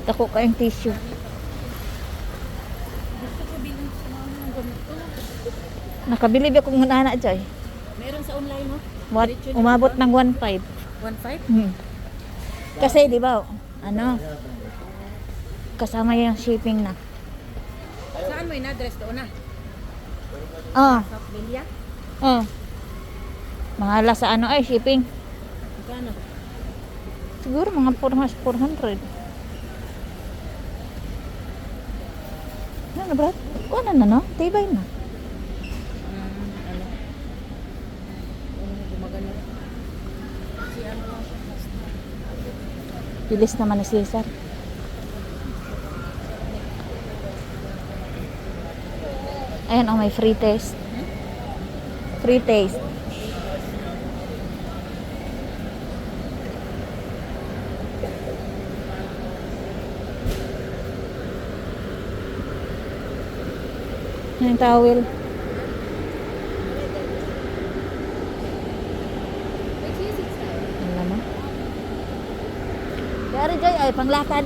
Dako kayong tissue. Gusto ko bilang sa mga ganito. Nakabili ba kung nana Joy? Meron sa online, no? What? Umabot ng 1.5. 1.5? Kasi di ba, ano? Kasama yung shipping na. Saan mo in-address doon na? Ah, Sa Bilya? oh. Mahala sa ano ay shipping. Magkano? Siguro mga 400. Ano bro? Kuha na no? Tibay na. Ano? Gumagano. Si ano lang siya. Bilis naman ni Cesar. Ayan, oh, may free taste. Free taste. Yung towel. Ano naman? Dari Joy, ay panglakad.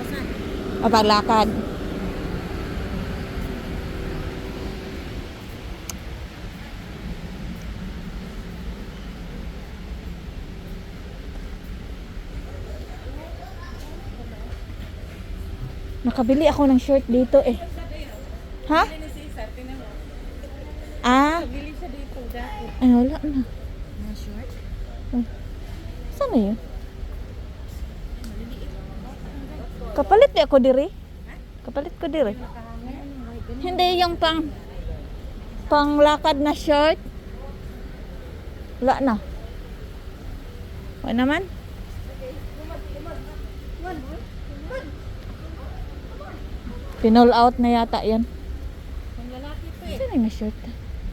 Asan? O panglakad. Nakabili ako ng shirt dito eh. Ha? Bili si Cesar, tingnan mo. Ah, Bili siya dito, jacket. ay wala na. Na short? Saan na yun? Kapalit di ako diri. Kapalit ko diri. Hindi yung panglakad na shirt. Wala na. Wala naman. Pinol out na yata yan. Pang lalaki to eh. Saan yung shirt?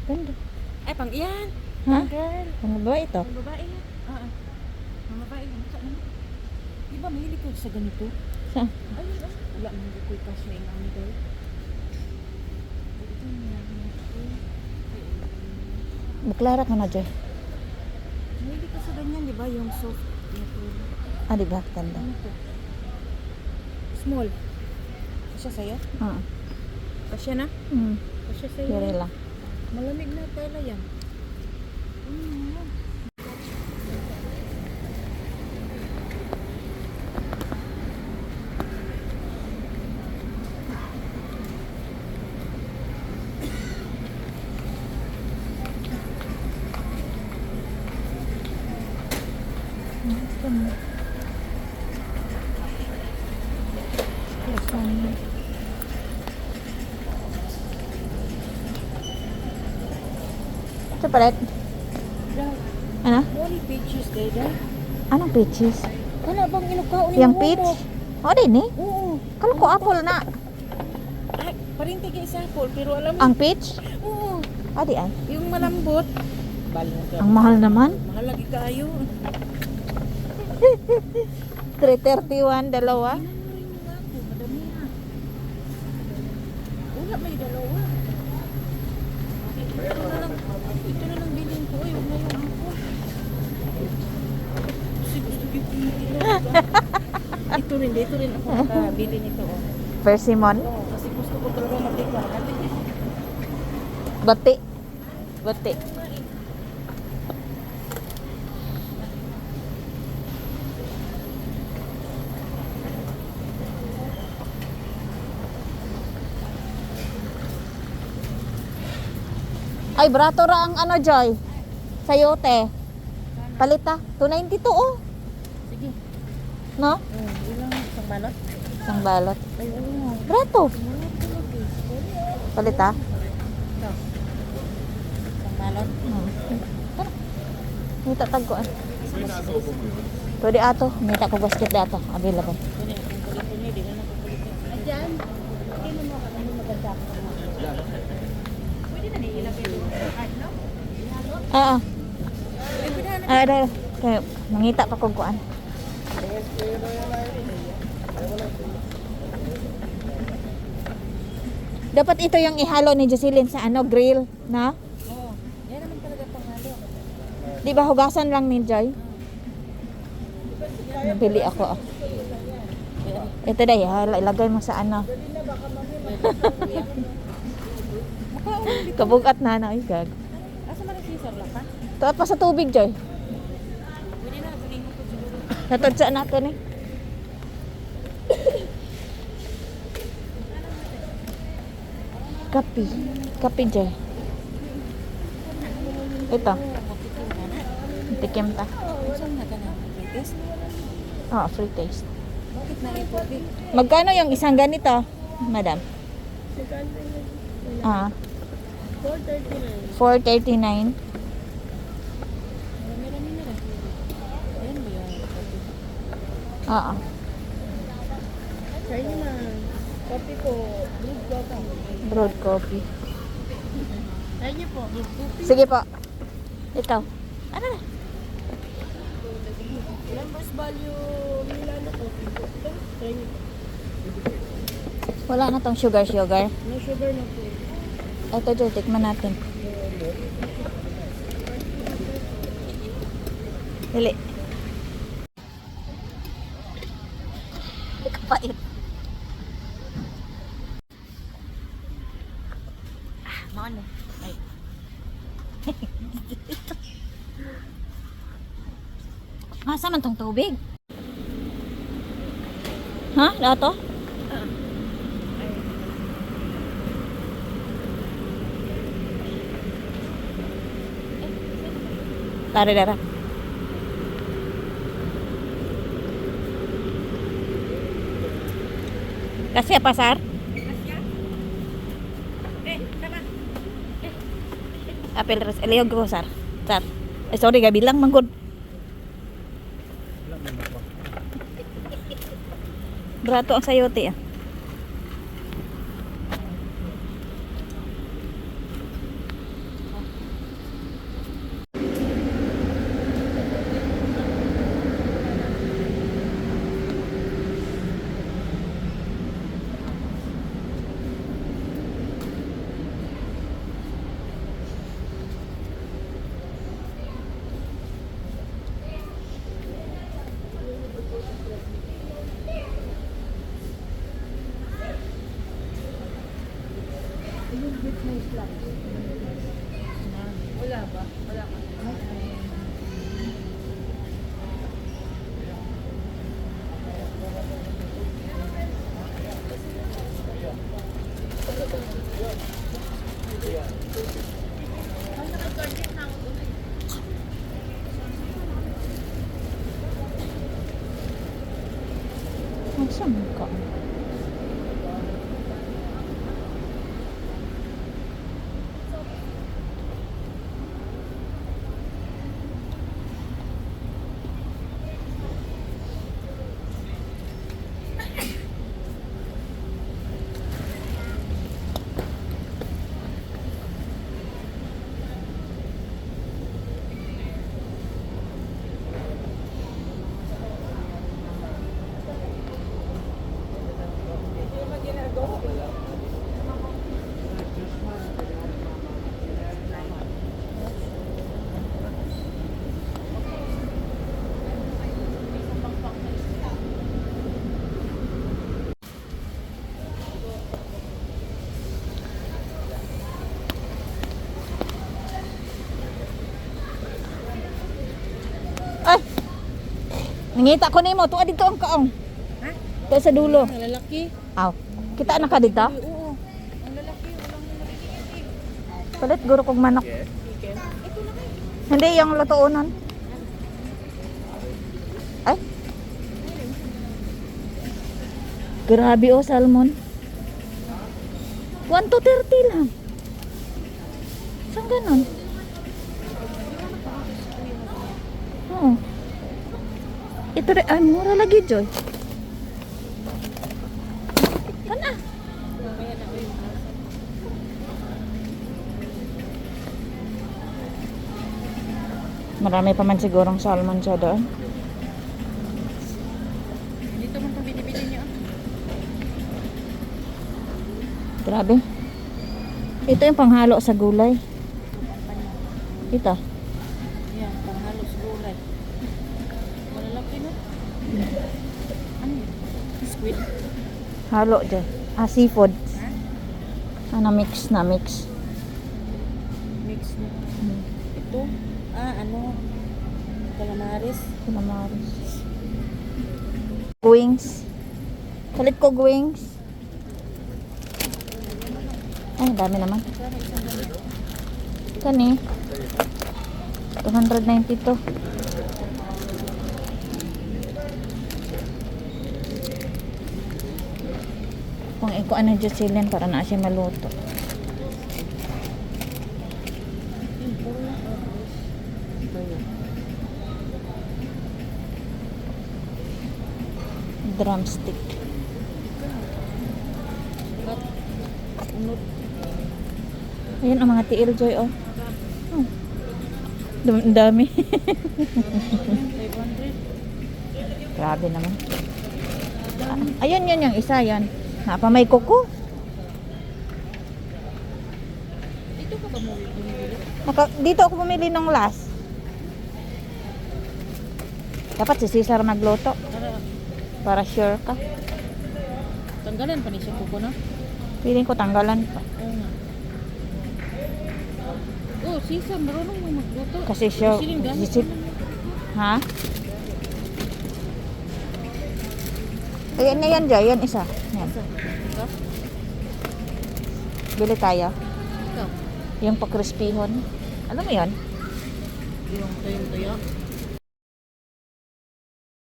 Ganda. Ay, pang iyan. Ha? Pang girl. Ano ba ito? Pang babae yan. Oo. Pang babae yan. Saan naman? Di ba mahilig ko sa ganito? Saan? Ayun, oh. Wala mo ko kasi yung ang girl. Buklara ka na dyan. Mahilig ka sa ganyan, di ba? Yung soft. Ah, diba? Ganda. Ano to? Small. Kasya sa'yo? Ah. Kasya na? Hmm. Kasya sa'yo? Diri lang. Malamig na tela yan. Ito palit. Ano? Only peaches day day. Anong peaches? Kana bang inukaon ni Yung peach? O, din eh. Oo. Kalo ko apple na. Ay, parintig sa apple pero alam mo. Ang peach? Oo. O, di ay. Yung malambot. Bali na ka. Ang mahal naman. Mahal lagi kayo. 331, dalawa. Madami na. Wala may dalawa. Ito na lang bilhin ko. Ay, huwag na yung apple. Kasi gusto ko ito rin ako nakabili nito. Oh. Persimmon. Oo, kasi gusto ko talaga matikman. Bati. Bati. Ay, brato ra ang ano, Joy. Sayote. Palita. 292, oh. Sige. No? Ilang isang balot? Isang balot. Ay, ano? Brato. Palita. Ito. Isang balot? May tatagkuan. Pwede ato. May ko basket dato. Available. Kunin, kung kulitin niya, di na nakukulitin. Ayan. Tingnan mo ano maganda ako. Pwede na nilapit yung card, no? Oo. Pwede na. Ah, ada. Kaya mangita pa kung kuan. Dapat ito yung ihalo ni Jocelyn sa ano, grill, na? Oo. Yan naman talaga pangalo. Di ba hugasan lang ni Joy? Nabili ako. Yan. Ito day, ilagay mo sa ano. Kabugat na na. Ay, gag. Asa man si Sir Laka? Tuwa pa sa tubig, Joy. Pwede na tulingo ko siguro. Natadsa natin eh. Kapi. Kapi, Joy. Ito. Tikim ta. Saan na ka na? Test? Ah, free taste. Bakit na ito? Magkano yung isang ganito, madam? Ah, 439. Marami na rin. Ayan ba yung kopi? Oo. Try nyo na. Kopi ko. Blue coffee. Broad coffee. Try nyo po. Blue coffee. Sige po. Ikaw. Ano na? Members value Milano coffee po. Ito. Try nyo po. Wala na tong sugar. No sugar na po. Ito, Joy, tikman natin. Dili. Kapait. Ah, mano. Ay. Masa man tong tubig? Ha? Dato? Tara, tara. Kasi pasar? Apel res elio ko sar. Sar. Sorry gabi lang manggod. Brato ang sayote ah. Wala ba? Wala ka. Saan ka? Ay! Nangita ko nimo, tuwa dito ang kaong. Ha? Tuwa sa dulo. Ang lalaki? Aw. Kita na ka dito? Oo. Ang lalaki. Walang lalaki. Palit guro kog manok. Ito na kayo. Hindi yung lutuunan. Ay. Grabe oh, salmon. 1 to 30 lang. Saan ganon? Oo. Ito rin, ay mura lagi, Joy. Kana? Mamaya na ko yung asan. Marami pa man sigurong salmon siya doon. Dito mo itong binibili niyo. Grabe. Ito yung panghalo sa gulay. Ito. Yan, panghalos gulay. Malalaki no? Ano yun? Squid? Halo dyan. Seafood. Ha? Mix. Mix na. Ito? Ano? Calamares. Calamares. Wings. Kalit ko wings. Ay, dami naman. Kani. 292. Kung iko ano dyan silin para na siya maluto. Drumstick. Unod. Ayan ang mga tiil joy oh. Ang dami. 500. Grabe naman. Ayun yun yung isa yan. Napamay kuko. Ito ka ba mo bumibili? Dito ako bumili ng last. Dapat si Cesar magluto. Para sure ka. Tanggalan pa ni siya kuko na? Piling ko tanggalan pa. Oo nga. Oh, sisa, marunong mo magluto. Kasi sure. Isilin gamit Isil- mo. Ha? Ayan na yan dyan. Yan isa. Yan. Ikaw? Bili tayo. Ikaw? Yung pakrispihon. Alam mo yan? Yung tuyo.